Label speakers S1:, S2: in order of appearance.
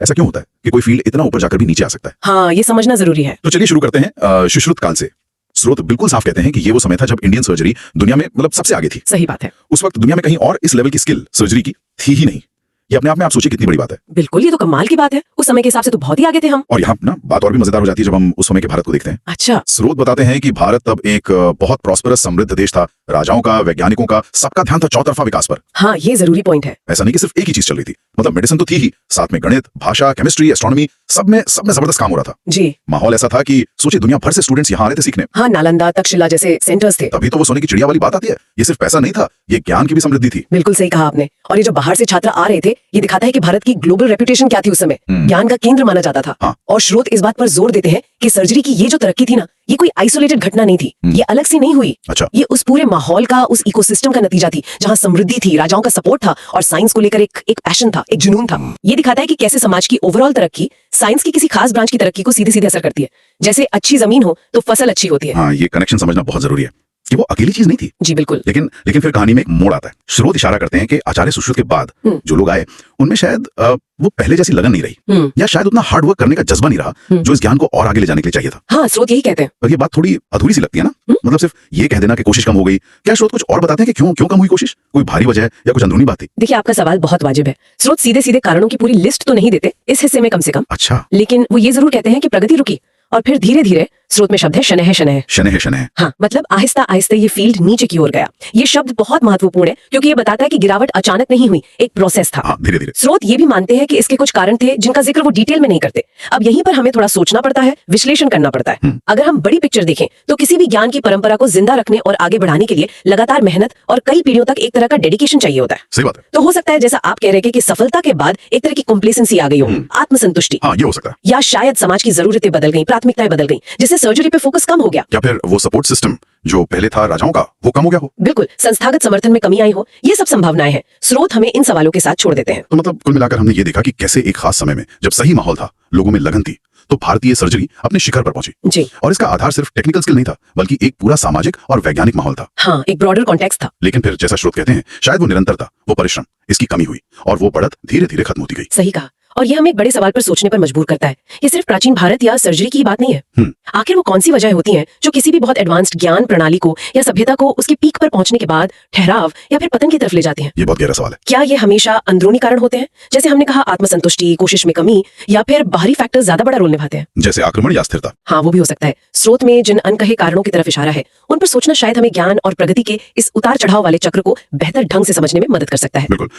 S1: ऐसा क्यों होता है कि कोई फील्ड इतना ऊपर जाकर भी नीचे आ सकता है?
S2: हाँ, ये समझना जरूरी है।
S1: तो चलिए शुरू करते हैं सुश्रुत काल से। स्रोत बिल्कुल साफ कहते हैं कि ये वो समय था जब इंडियन सर्जरी दुनिया में मतलब सबसे आगे थी।
S2: सही बात है।
S1: उस वक्त दुनिया में कहीं और इस लेवल की स्किल सर्जरी की थी ही नहीं। ये अपने आप में आप सोचिए कितनी बड़ी बात है।
S2: बिल्कुल, ये तो कमाल की बात है। उस समय के हिसाब से तो बहुत ही आगे थे हम।
S1: और यहाँ ना बात और भी मजेदार हो जाती है जब हम उस समय के भारत को देखते हैं।
S2: अच्छा।
S1: स्रोत बताते हैं कि भारत तब एक बहुत प्रॉस्परस समृद्ध देश था। राजाओं का, वैज्ञानिकों का, सबका ध्यान था चौतरफा विकास पर।
S2: हाँ, ये जरूरी पॉइंट है।
S1: ऐसा नहीं कि सिर्फ एक ही चीज चल रही थी, मतलब मेडिसिन तो थी ही, साथ में गणित, भाषा, केमिस्ट्री, एस्ट्रोनॉमी, सब में जबरदस्त काम हो रहा था।
S2: जी।
S1: माहौल ऐसा था कि सोचिए दुनिया भर से स्टूडेंट्स यहाँ आ रहे थे सीखने।
S2: हाँ, नालंदा, तक्षशिला जैसे सेंटर्स थे।
S1: तभी तो वो सोने की चिड़िया वाली बात आती है। ये सिर्फ पैसा नहीं था, ये ज्ञान की भी समृद्धि थी।
S2: बिल्कुल सही कहा आपने। और ये जो बाहर से छात्र आ रहे थे, ये दिखाता है कि भारत की ग्लोबल रेपुटेशन क्या थी उस समय। ज्ञान का केंद्र माना जाता था।
S1: हाँ।
S2: और स्रोत इस बात पर जोर देते हैं कि सर्जरी की ये जो तरक्की थी ना, ये कोई आइसोलेटेड घटना नहीं थी। ये अलग से नहीं हुई।
S1: अच्छा।
S2: ये उस पूरे माहौल का, उस इकोसिस्टम का नतीजा थी, जहाँ समृद्धि थी, राजाओं का सपोर्ट था और साइंस को लेकर एक पैशन था, एक जुनून था। ये दिखाता है कि कैसे समाज की ओवरऑल तरक्की साइंस की किसी खास ब्रांच की तरक्की को सीधे सीधे असर करती है। जैसे अच्छी जमीन हो तो फसल अच्छी होती है।
S1: हाँ, ये कनेक्शन समझना बहुत जरूरी है कि वो अकेली चीज नहीं थी।
S2: जी बिल्कुल।
S1: लेकिन फिर कहानी में एक मोड़ आता है। स्रोत इशारा करते हैं कि आचार्य सुश्रुत के बाद जो लोग आए, उनमें शायद वो पहले जैसी लगन नहीं रही, या शायद उतना हार्ड वर्क करने का जज्बा नहीं रहा जो इस ज्ञान को और आगे ले जाने के लिए चाहिए था।
S2: हाँ, स्रोत यही कहते हैं।
S1: पर ये बात थोड़ी अधूरी सी लगती है ना। मतलब सिर्फ ये कह देना कि कोशिश कम हो गई। क्या स्रोत कुछ और बताते हैं कि क्यों कम हुई कोशिश? कोई भारी वजह या कुछ अंदरूनी बात थी?
S2: देखिए, आपका सवाल बहुत वाजिब है। स्रोत सीधे सीधे कारणों की पूरी लिस्ट तो नहीं देते इस हिस्से में, कम से कम।
S1: अच्छा।
S2: लेकिन वो ये जरूर कहते हैं कि प्रगति रुकी और फिर धीरे धीरे, स्रोत में शब्द है शनह शनह।
S1: शनह शनह।
S2: हाँ, मतलब आहिस्ता आहिस्ता ये फील्ड नीचे की ओर गया। ये शब्द बहुत महत्वपूर्ण है क्योंकि ये बताता है कि गिरावट अचानक नहीं हुई, एक प्रोसेस था।
S1: हाँ, धीरे धीरे।
S2: स्रोत ये भी मानते हैं कि इसके कुछ कारण थे जिनका जिक्र वो डिटेल में नहीं करते। अब यहीं पर हमें थोड़ा सोचना पड़ता है, विश्लेषण करना पड़ता है। अगर हम बड़ी पिक्चर देखें तो किसी भी ज्ञान की परंपरा को जिंदा रखने और आगे बढ़ाने के लिए लगातार मेहनत और कई पीढ़ियों तक एक तरह का डेडिकेशन चाहिए होता है।
S1: सही बात है।
S2: तो हो सकता है जैसा आप कह रहे हैं कि सफलता के बाद एक तरह की कॉम्प्लेसेंसी आ गई हो, आत्मसंतुष्टि।
S1: हाँ, ये हो सकता है।
S2: या शायद समाज की जरूरतें बदल गई, प्राथमिकताएं बदल गई, जिससे सर्जरी पे फोकस कम हो गया।
S1: या फिर वो सपोर्ट सिस्टम जो पहले था राजाओं का, वो कम हो गया हो।
S2: बिल्कुल, संस्थागत समर्थन में कमी आई हो। ये सब संभावनाएं हैं। स्रोत हमें इन सवालों के साथ छोड़ देते हैं।
S1: तो मतलब कुल मिलाकर हमने ये देखा कि कैसे एक खास समय में जब सही माहौल था, लोगों में लगन थी, तो भारतीय सर्जरी अपने शिखर पर पहुंची।
S2: जी।
S1: और इसका आधार सिर्फ टेक्निकल स्किल नहीं था, बल्कि एक पूरा सामाजिक और वैज्ञानिक माहौल था।
S2: हाँ, एक ब्रॉडर कॉन्टेक्स्ट था।
S1: लेकिन फिर जैसा स्रोत कहते हैं, शायद वो निरंतरता, वो परिश्रम, इसकी कमी हुई और वो बढ़त धीरे धीरे खत्म होती गई।
S2: सही कहा। और ये हमें एक बड़े सवाल पर सोचने पर मजबूर करता है। ये सिर्फ प्राचीन भारत या सर्जरी की बात नहीं है। आखिर वो कौन सी वजह होती हैं जो किसी भी बहुत एडवांस्ड ज्ञान प्रणाली को या सभ्यता को उसके पीक पर पहुंचने के बाद ठहराव या फिर पतन की तरफ ले जाती हैं?
S1: ये बहुत गहरा सवाल है।
S2: क्या ये हमेशा अंदरूनी कारण होते हैं, जैसे हमने कहा आत्मसंतुष्टि, कोशिश में कमी, या फिर बाहरी फैक्टर्स ज्यादा बड़ा रोल निभाते हैं,
S1: जैसे आक्रमण या स्थिरता?
S2: हाँ, वो भी हो सकता है। स्रोत में जिन अनकहे कारणों की तरफ इशारा है, उन पर सोचना शायद हमें ज्ञान और प्रगति के इस उतार चढ़ाव वाले चक्र को बेहतर ढंग से समझने में मदद कर सकता है।
S1: बिल्कुल।